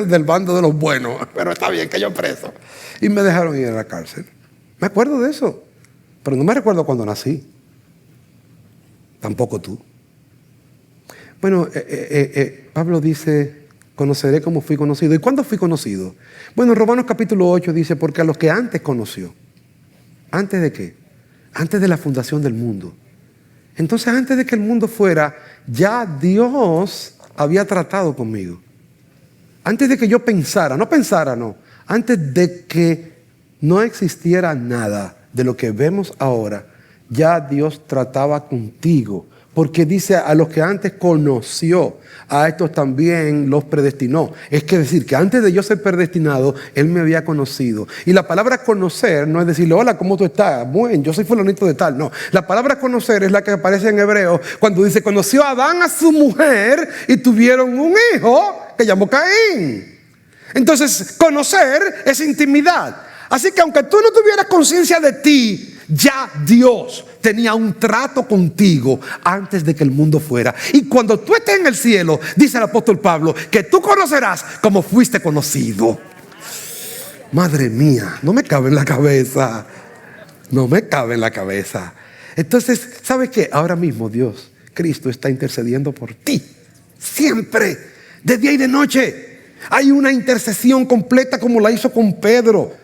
del bando de los buenos, pero está bien, cayó preso. Y me dejaron ir a la cárcel. Me acuerdo de eso, pero no me recuerdo cuando nací. Tampoco tú. Bueno, Pablo dice, conoceré como fui conocido. ¿Y cuándo fui conocido? Bueno, en Romanos capítulo 8 dice, porque a los que antes conoció. ¿Antes de qué? Antes de la fundación del mundo. Entonces, antes de que el mundo fuera, ya Dios había tratado conmigo. Antes de que yo pensara, no. Antes de que no existiera nada de lo que vemos ahora, ya Dios trataba contigo. Porque dice, a los que antes conoció, a estos también los predestinó. Es que decir, que antes de yo ser predestinado, Él me había conocido. Y la palabra conocer no es decirle, hola, ¿cómo tú estás? Bueno, yo soy fulanito de tal. No, la palabra conocer es la que aparece en Hebreo cuando dice, conoció a Adán a su mujer y tuvieron un hijo que llamó Caín. Entonces, conocer es intimidad. Así que aunque tú no tuvieras conciencia de ti, ya Dios tenía un trato contigo antes de que el mundo fuera. Y cuando tú estés en el cielo, dice el apóstol Pablo, que tú conocerás como fuiste conocido. Madre mía, no me cabe en la cabeza. No me cabe en la cabeza. Entonces, ¿sabes qué? Ahora mismo Dios, Cristo, está intercediendo por ti. Siempre, de día y de noche. Hay una intercesión completa como la hizo con Pedro.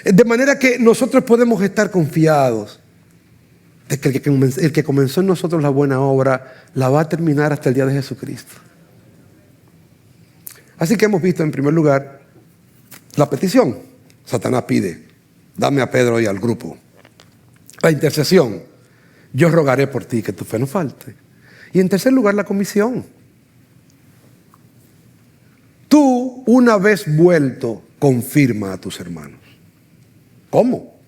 De manera que nosotros podemos estar confiados de que el que comenzó en nosotros la buena obra la va a terminar hasta el día de Jesucristo. Así que hemos visto en primer lugar la petición. Satanás pide, dame a Pedro y al grupo. La intercesión, yo rogaré por ti que tu fe no falte. Y en tercer lugar la comisión. Tú, una vez vuelto, confirma a tus hermanos. ¿Cómo?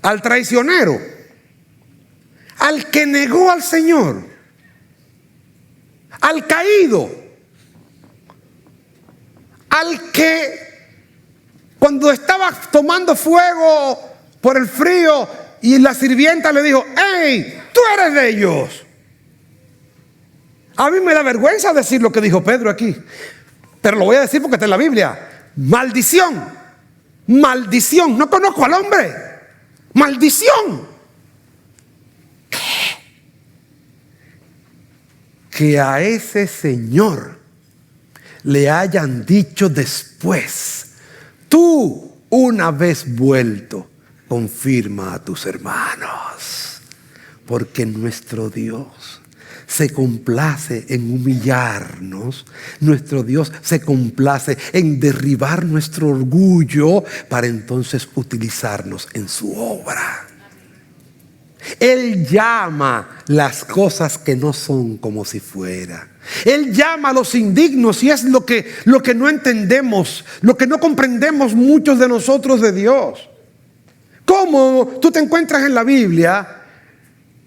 Al traicionero, al que negó al Señor, al caído, al que cuando estaba tomando fuego por el frío y la sirvienta le dijo, ¡hey, tú eres de ellos! A mí me da vergüenza decir lo que dijo Pedro aquí, pero lo voy a decir porque está en la Biblia. Maldición. Maldición, no conozco al hombre. Maldición. ¿Qué? Que a ese señor le hayan dicho después, tú una vez vuelto, confirma a tus hermanos, porque nuestro Dios se complace en humillarnos. Nuestro Dios se complace en derribar nuestro orgullo para entonces utilizarnos en su obra. Él llama las cosas que no son como si fuera. Él llama a los indignos y es lo que no entendemos, lo que no comprendemos muchos de nosotros de Dios. ¿Cómo tú te encuentras en la Biblia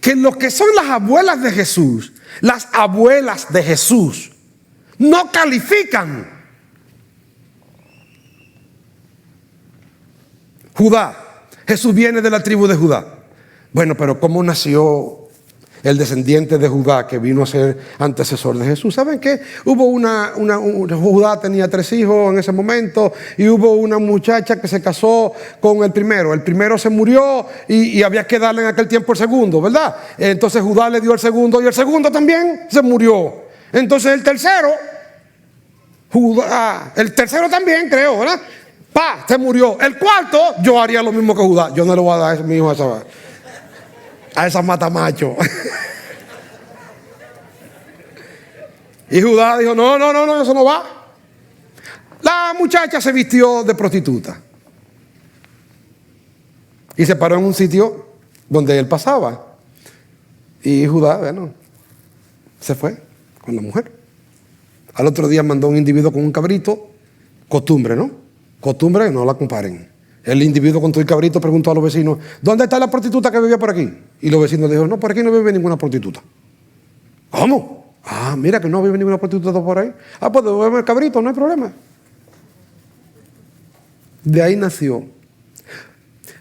que los que son las abuelas de Jesús, las abuelas de Jesús, no califican? Judá, Jesús viene de la tribu de Judá. Bueno, pero ¿cómo nació el descendiente de Judá que vino a ser antecesor de Jesús? ¿Saben qué? Judá tenía 3 hijos en ese momento y hubo una muchacha que se casó con el primero. El primero se murió y había que darle en aquel tiempo el segundo, ¿verdad? Entonces Judá le dio el segundo y el segundo también se murió. Entonces el tercero también, creo, ¿verdad? Se murió. El cuarto, yo haría lo mismo que Judá. Yo no le voy a dar a mi hijo a esa matamacho. Y Judá dijo, no, eso no va. La muchacha se vistió de prostituta y se paró en un sitio donde él pasaba. Y Judá, bueno, Se fue con la mujer. Al otro día mandó un individuo con un cabrito. Costumbre, ¿no? Costumbre, no la comparen. El individuo con todo el cabrito preguntó a los vecinos, ¿dónde está la prostituta que vivía por aquí? Y los vecinos dijeron, no, por aquí no vive ninguna prostituta. ¿Cómo? Ah, mira que no vive ninguna prostituta por ahí. Ah, pues devuelve el cabrito, no hay problema. De ahí nació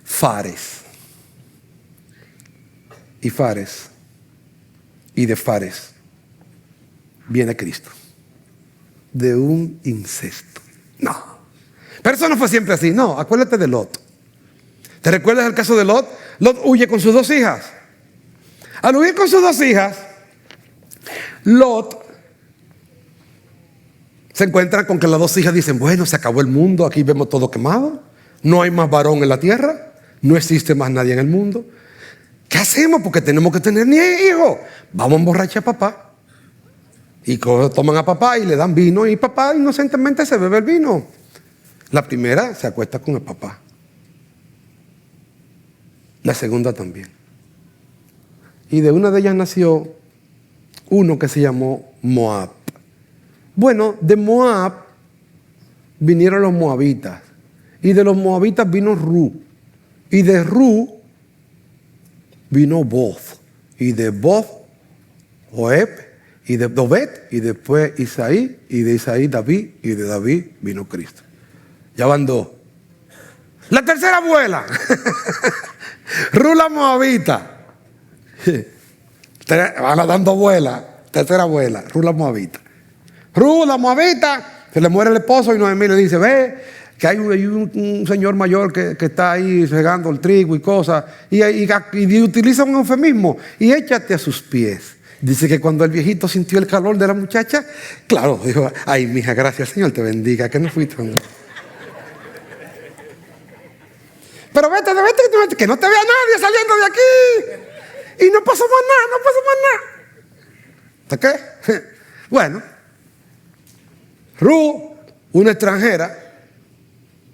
Fares. Y Fares. Y de Fares viene Cristo. De un incesto. No. Pero eso no fue siempre así. No, acuérdate de Lot. ¿Te recuerdas el caso de Lot? Lot huye con sus 2 hijas. Al huir con sus 2 hijas, Lot se encuentra con que las 2 hijas dicen, bueno, se acabó el mundo, aquí vemos todo quemado, no hay más varón en la tierra, no existe más nadie en el mundo. ¿Qué hacemos? Porque tenemos que tener ni hijos. Vamos a emborrachar a papá. Y toman a papá y le dan vino y papá inocentemente se bebe el vino. La primera se acuesta con el papá. La segunda también. Y de una de ellas nació uno que se llamó Moab. Bueno, de Moab vinieron los moabitas. Y de los moabitas vino Ru. Y de Ru vino Boz. Y de Boz, Joeb. Y de Dobet. Y después Isaí. Y de Isaí David. Y de David vino Cristo. Ya van 2. La tercera abuela. Ru la moabita. Van dando abuela. Tercera abuela. Ru la moabita. Ru la moabita. Se le muere el esposo y Noemí le dice, ve que hay un señor mayor que está ahí regando el trigo y cosas. Y utiliza un eufemismo. Y échate a sus pies. Dice que cuando el viejito sintió el calor de la muchacha, claro, dijo, ay, mija, gracias, Señor te bendiga, que no fuiste. Pero vete, que no te vea nadie saliendo de aquí. Y no pasó más nada. ¿Está qué? Bueno, Ru, una extranjera,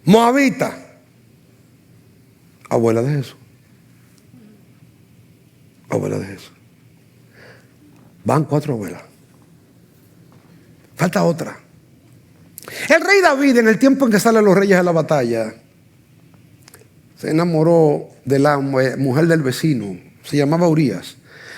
moabita, abuela de Jesús. Abuela de Jesús. Van 4 abuelas. Falta otra. El rey David, en el tiempo en que salen los reyes a la batalla, se enamoró de la mujer del vecino. Se llamaba Urías.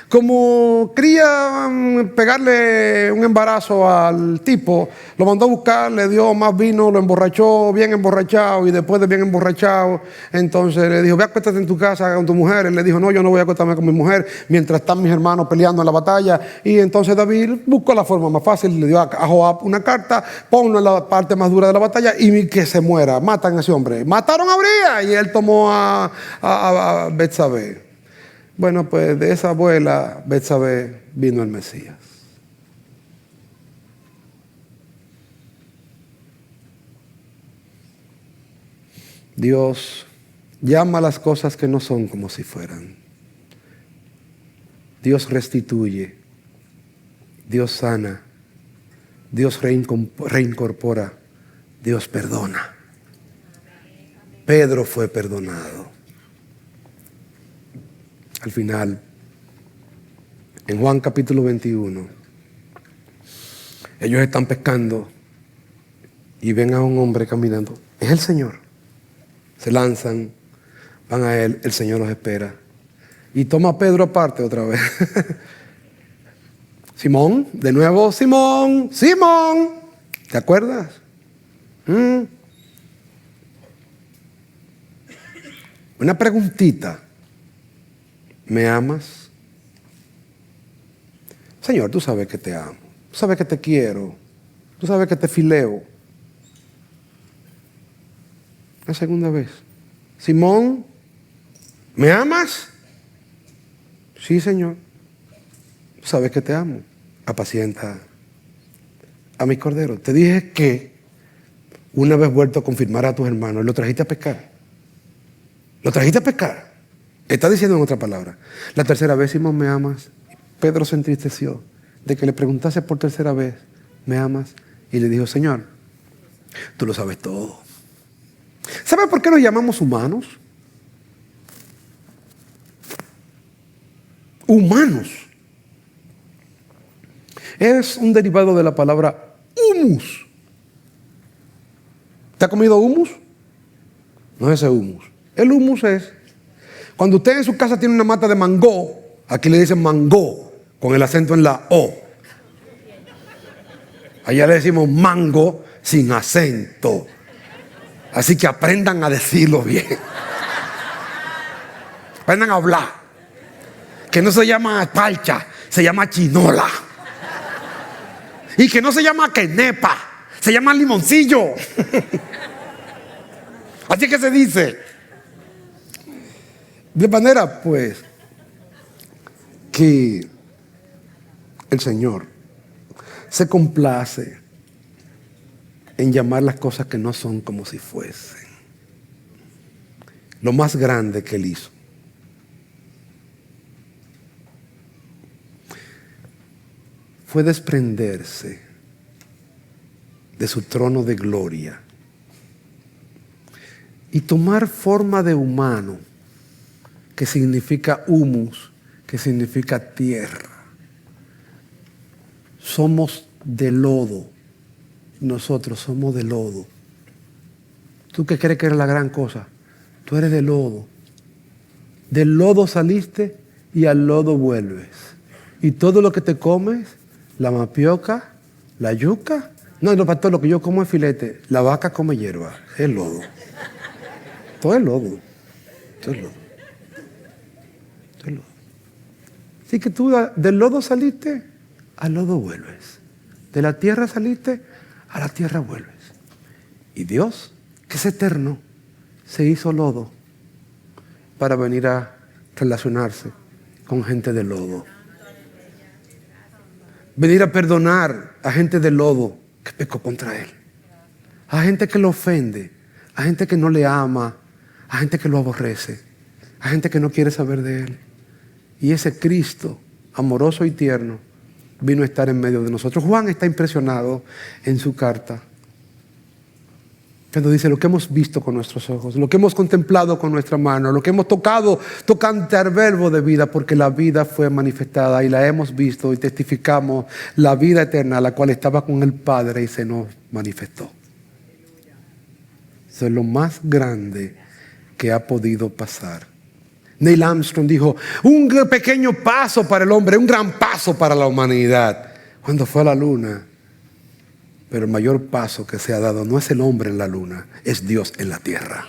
Como quería pegarle un embarazo al tipo, lo mandó a buscar, le dio más vino, lo emborrachó, bien emborrachado, y después de bien emborrachado, entonces le dijo, ve a acuéstate en tu casa con tu mujer. Él le dijo, no, yo no voy a acostarme con mi mujer mientras están mis hermanos peleando en la batalla. Y entonces David buscó la forma más fácil, le dio a Joab una carta, ponlo en la parte más dura de la batalla y que se muera, matan a ese hombre. Mataron a Urías y él tomó a Betsabé. Bueno, pues de esa abuela, Betsabé, vino el Mesías. Dios llama las cosas que no son como si fueran. Dios restituye. Dios sana. Dios reincorpora. Dios perdona. Pedro fue perdonado. Al final, en Juan capítulo 21, ellos están pescando y ven a un hombre caminando. Es el Señor. Se lanzan, van a Él, el Señor los espera. Y toma a Pedro aparte otra vez. Simón, de nuevo, Simón, ¿te acuerdas? Una preguntita. ¿Me amas? Señor, tú sabes que te amo. Tú sabes que te quiero. Tú sabes que te fileo. La segunda vez. Simón, ¿me amas? Sí, Señor. Tú sabes que te amo. Apacienta a mis corderos. Te dije que una vez vuelto a confirmar a tus hermanos, lo trajiste a pescar. Lo trajiste a pescar. Está diciendo en otra palabra. La tercera vez, Simón, ¿me amas? Pedro se entristeció de que le preguntase por tercera vez, ¿me amas? Y le dijo, Señor, tú lo sabes todo. ¿Sabe por qué nos llamamos humanos? Humanos. Es un derivado de la palabra humus. ¿Te ha comido humus? No es ese humus. El humus es cuando usted en su casa tiene una mata de mango, aquí le dicen mango, con el acento en la O. Allá le decimos mango sin acento. Así que aprendan a decirlo bien. Aprendan a hablar. Que no se llama palcha, se llama chinola. Y que no se llama quenepa, se llama limoncillo. Así que se dice. De manera, pues, que el Señor se complace en llamar las cosas que no son como si fuesen. Lo más grande que Él hizo fue desprenderse de su trono de gloria y tomar forma de humano, que significa humus, que significa tierra. Somos de lodo. Nosotros somos de lodo. ¿Tú qué crees que eres la gran cosa? Tú eres de lodo. Del lodo saliste y al lodo vuelves. Y todo lo que te comes, la mapioca, la yuca. No, pastor, lo que yo como es filete. La vaca come hierba. Es lodo. Todo es lodo. Todo es lodo. Todo es lodo. Así que tú del lodo saliste, al lodo vuelves. De la tierra saliste, a la tierra vuelves. Y Dios, que es eterno, se hizo lodo para venir a relacionarse con gente de lodo. Venir a perdonar a gente de lodo que pecó contra Él. A gente que lo ofende, a gente que no le ama, a gente que lo aborrece, a gente que no quiere saber de Él. Y ese Cristo, amoroso y tierno, vino a estar en medio de nosotros. Juan está impresionado en su carta cuando dice lo que hemos visto con nuestros ojos, lo que hemos contemplado con nuestra mano, lo que hemos tocado, tocante al verbo de vida, porque la vida fue manifestada y la hemos visto y testificamos la vida eterna, la cual estaba con el Padre y se nos manifestó. Eso es lo más grande que ha podido pasar. Neil Armstrong dijo, un pequeño paso para el hombre, un gran paso para la humanidad, cuando fue a la luna. Pero el mayor paso que se ha dado no es el hombre en la luna, es Dios en la tierra.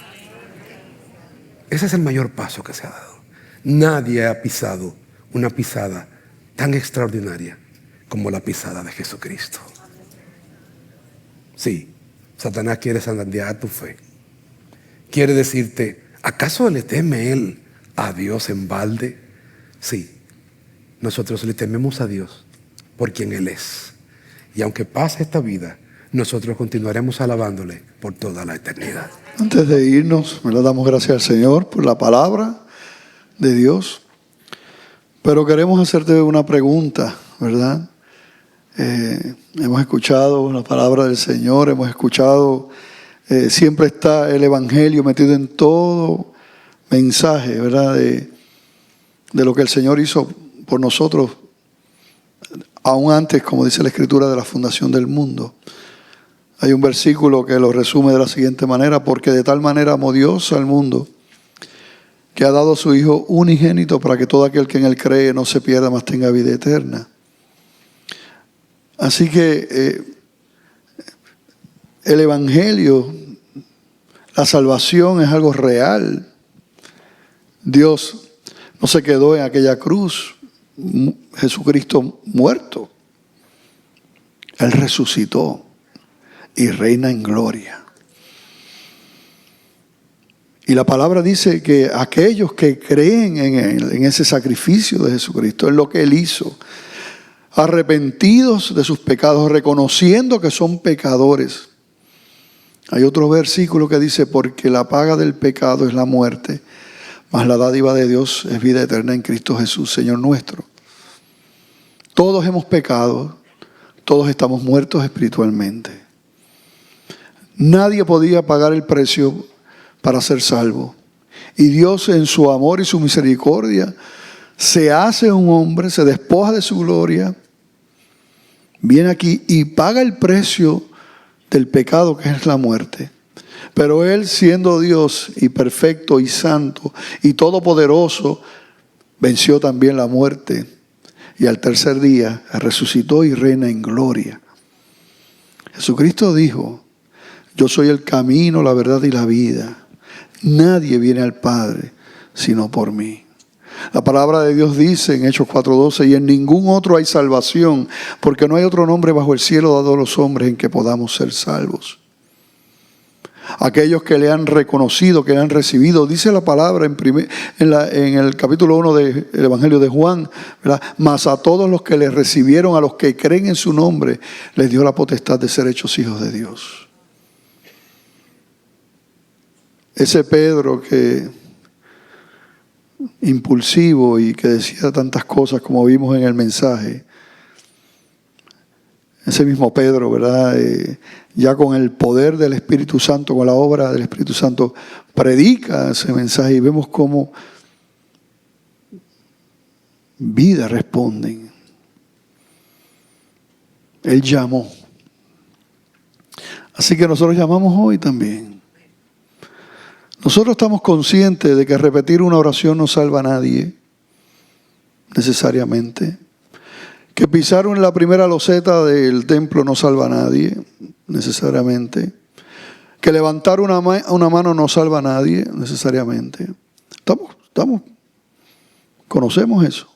Ese es el mayor paso que se ha dado. Nadie ha pisado una pisada tan extraordinaria como la pisada de Jesucristo. Sí, Satanás quiere zarandear tu fe. Quiere decirte, ¿acaso le teme él a Dios en balde? Sí, nosotros le tememos a Dios por quien Él es. Y aunque pase esta vida, nosotros continuaremos alabándole por toda la eternidad. Antes de irnos, le damos gracias al Señor por la palabra de Dios. Pero queremos hacerte una pregunta, ¿verdad? Hemos escuchado la palabra del Señor, hemos escuchado, siempre está el Evangelio metido en todo mensaje, ¿verdad? De lo que el Señor hizo por nosotros, aún antes, como dice la Escritura, de la fundación del mundo. Hay un versículo que lo resume de la siguiente manera: porque de tal manera amó Dios al mundo, que ha dado a su Hijo unigénito, para que todo aquel que en Él cree no se pierda, mas tenga vida eterna. Así que el Evangelio, la salvación es algo real. Dios no se quedó en aquella cruz, Jesucristo muerto. Él resucitó y reina en gloria. Y la palabra dice que aquellos que creen en Él, en ese sacrificio de Jesucristo, en lo que Él hizo, arrepentidos de sus pecados, reconociendo que son pecadores. Hay otro versículo que dice, porque la paga del pecado es la muerte, mas la dádiva de Dios es vida eterna en Cristo Jesús, Señor nuestro. Todos hemos pecado, todos estamos muertos espiritualmente. Nadie podía pagar el precio para ser salvo. Y Dios, en su amor y su misericordia, se hace un hombre, se despoja de su gloria viene aquí y paga el precio del pecado, que es la muerte. Pero Él, siendo Dios y perfecto y santo y todopoderoso, venció también la muerte y al tercer día resucitó y reina en gloria. Jesucristo dijo: yo soy el camino, la verdad y la vida. Nadie viene al Padre sino por mí. La palabra de Dios dice en Hechos 4:12: y en ningún otro hay salvación, porque no hay otro nombre bajo el cielo dado a los hombres en que podamos ser salvos. Aquellos que le han reconocido, que le han recibido, dice la palabra en el capítulo 1 del Evangelio de Juan, ¿verdad? Mas a todos los que le recibieron, a los que creen en su nombre, les dio la potestad de ser hechos hijos de Dios. Ese Pedro que impulsivo y que decía tantas cosas como vimos en el mensaje, ese mismo Pedro, ¿verdad? Ya con el poder del Espíritu Santo, con la obra del Espíritu Santo, predica ese mensaje y vemos cómo vidas responden. Él llamó. Así que nosotros llamamos hoy también. Nosotros estamos conscientes de que repetir una oración no salva a nadie, necesariamente. Que pisar en la primera loseta del templo no salva a nadie, necesariamente. Que levantar una mano no salva a nadie, necesariamente. Conocemos eso.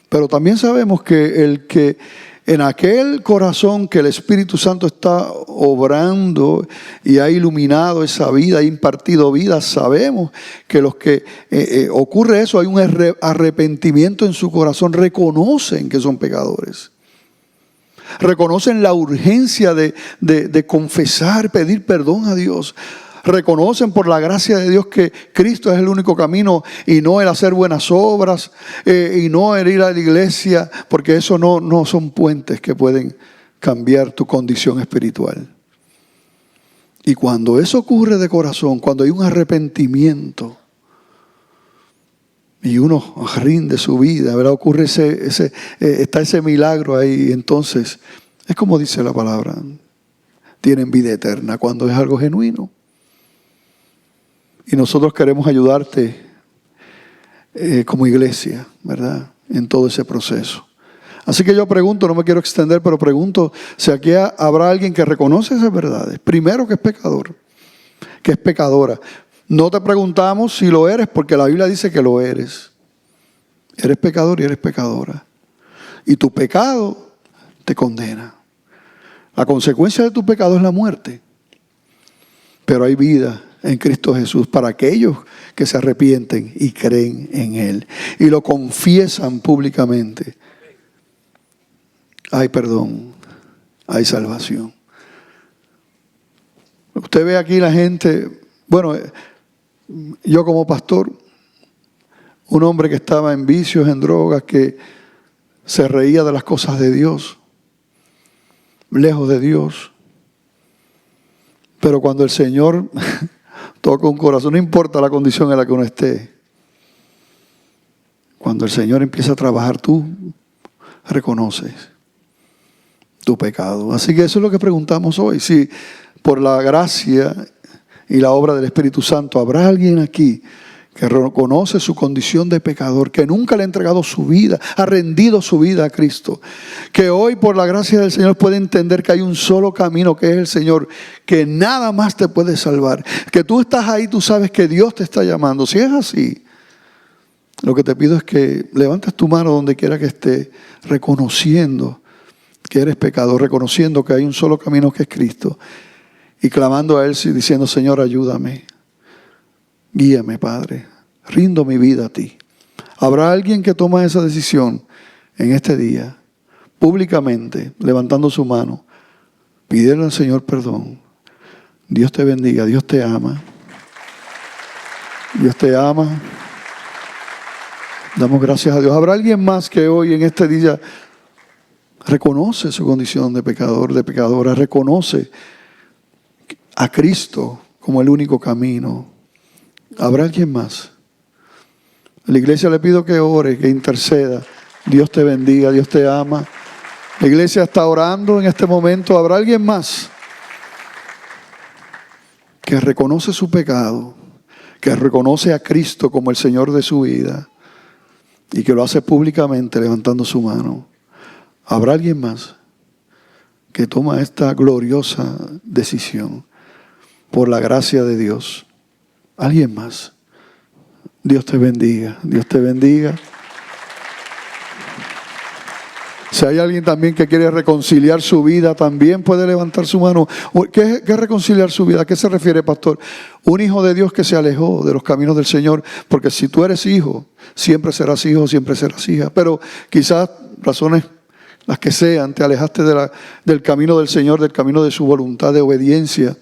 Pero también sabemos que el que en aquel corazón que el Espíritu Santo está obrando y ha iluminado esa vida, ha impartido vida, sabemos que los que ocurre eso, hay un arrepentimiento en su corazón, reconocen que son pecadores. Reconocen la urgencia de confesar, pedir perdón a Dios. Reconocen por la gracia de Dios que Cristo es el único camino y no el hacer buenas obras y no el ir a la iglesia, porque eso no son puentes que pueden cambiar tu condición espiritual. Y cuando eso ocurre de corazón, cuando hay un arrepentimiento y uno rinde su vida, ¿verdad? Ocurre está ese milagro ahí, entonces es como dice la palabra, tienen vida eterna cuando es algo genuino. Y nosotros queremos ayudarte como iglesia, ¿verdad? En todo ese proceso. Así que yo pregunto, no me quiero extender, pero pregunto si aquí habrá alguien que reconoce esas verdades. Primero, que es pecador, que es pecadora. No te preguntamos si lo eres, porque la Biblia dice que lo eres. Eres pecador y eres pecadora. Y tu pecado te condena. La consecuencia de tu pecado es la muerte. Pero hay vida en Cristo Jesús para aquellos que se arrepienten y creen en Él y lo confiesan públicamente. Hay perdón, hay salvación. Usted ve aquí la gente, bueno, yo como pastor, un hombre que estaba en vicios, en drogas, que se reía de las cosas de Dios, lejos de Dios. Pero cuando el Señor toca un corazón, no importa la condición en la que uno esté, cuando el Señor empieza a trabajar, tú reconoces tu pecado. Así que eso es lo que preguntamos hoy. Si por la gracia y la obra del Espíritu Santo habrá alguien aquí que reconoce su condición de pecador, que nunca le ha entregado su vida, ha rendido su vida a Cristo, que hoy por la gracia del Señor puede entender que hay un solo camino, que es el Señor, que nada más te puede salvar, que tú estás ahí, tú sabes que Dios te está llamando. Si es así, lo que te pido es que levantes tu mano donde quiera que esté, reconociendo que eres pecador, reconociendo que hay un solo camino, que es Cristo, y clamando a Él y diciendo: Señor, ayúdame. Guíame, Padre, rindo mi vida a ti. ¿Habrá alguien que toma esa decisión en este día, públicamente, levantando su mano, pidiendo al Señor perdón? Dios te bendiga, Dios te ama. Dios te ama. Damos gracias a Dios. ¿Habrá alguien más que hoy en este día reconoce su condición de pecador, de pecadora, reconoce a Cristo como el único camino? ¿Habrá alguien más? A la iglesia le pido que ore, que interceda. Dios te bendiga, Dios te ama. La iglesia está orando en este momento. ¿Habrá alguien más que reconoce su pecado, que reconoce a Cristo como el Señor de su vida y que lo hace públicamente levantando su mano? ¿Habrá alguien más que toma esta gloriosa decisión por la gracia de Dios? ¿Alguien más? Dios te bendiga, Dios te bendiga. Si hay alguien también que quiere reconciliar su vida, también puede levantar su mano. ¿Qué es reconciliar su vida? ¿A qué se refiere, pastor? Un hijo de Dios que se alejó de los caminos del Señor. Porque si tú eres hijo, siempre serás hijo, siempre serás hija. Pero quizás razones, las que sean, te alejaste del camino del Señor, del camino de su voluntad de obediencia.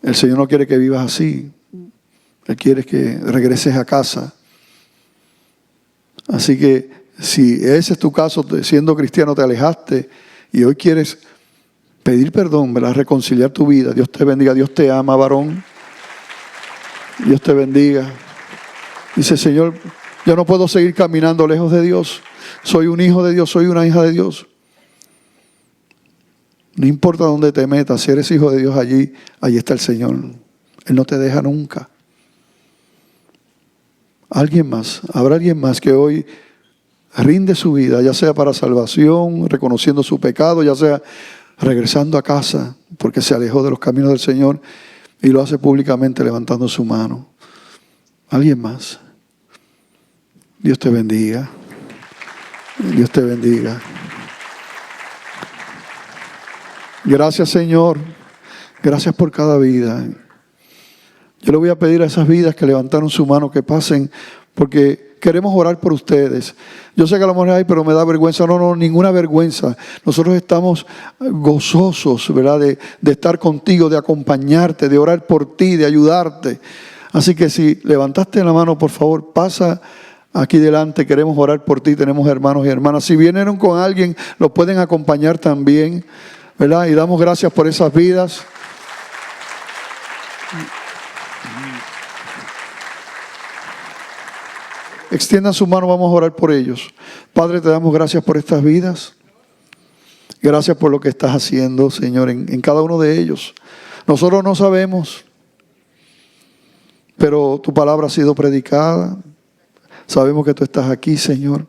El Señor no quiere que vivas así. Él quiere que regreses a casa. Así que si ese es tu caso, siendo cristiano te alejaste y hoy quieres pedir perdón, ¿verdad? Reconciliar tu vida. Dios te bendiga, Dios te ama, varón. Dios te bendiga. Dice, Señor, yo no puedo seguir caminando lejos de Dios. Soy un hijo de Dios, soy una hija de Dios. No importa dónde te metas, si eres hijo de Dios, allí está el Señor. Él no te deja nunca. Alguien más, habrá alguien más que hoy rinde su vida, ya sea para salvación, reconociendo su pecado, ya sea regresando a casa porque se alejó de los caminos del Señor y lo hace públicamente levantando su mano. ¿Alguien más? Dios te bendiga. Dios te bendiga. Gracias, Señor. Gracias por cada vida. Yo le voy a pedir a esas vidas que levantaron su mano que pasen, porque queremos orar por ustedes. Yo sé que a lo mejor hay, pero me da vergüenza. No, ninguna vergüenza. Nosotros estamos gozosos, ¿verdad? De estar contigo, de acompañarte, de orar por ti, de ayudarte. Así que si levantaste la mano, por favor, pasa aquí delante. Queremos orar por ti. Tenemos hermanos y hermanas. Si vinieron con alguien, los pueden acompañar también, ¿verdad? Y damos gracias por esas vidas. Extiendan su mano, vamos a orar por ellos. Padre, te damos gracias por estas vidas. Gracias por lo que estás haciendo, Señor, en cada uno de ellos. Nosotros no sabemos, pero tu palabra ha sido predicada. Sabemos que tú estás aquí, Señor.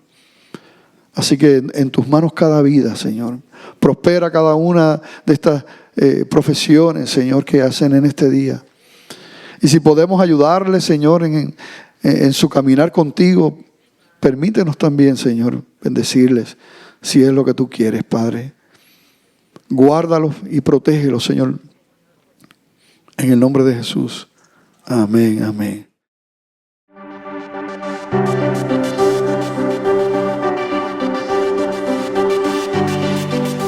Así que en tus manos cada vida, Señor. Prospera cada una de estas profesiones, Señor, que hacen en este día. Y si podemos ayudarles, Señor, en su caminar contigo, permítenos también, Señor, bendecirles, si es lo que tú quieres, Padre. Guárdalos y protégelos, Señor, en el nombre de Jesús. Amén, amén.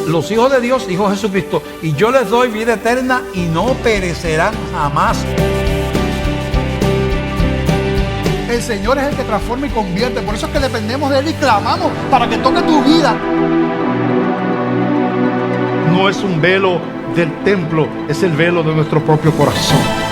Los hijos de Dios, dijo Jesucristo, y yo les doy vida eterna y no perecerán jamás. El Señor es el que transforma y convierte. Por eso es que dependemos de Él y clamamos para que toque tu vida. No es un velo del templo, es el velo de nuestro propio corazón.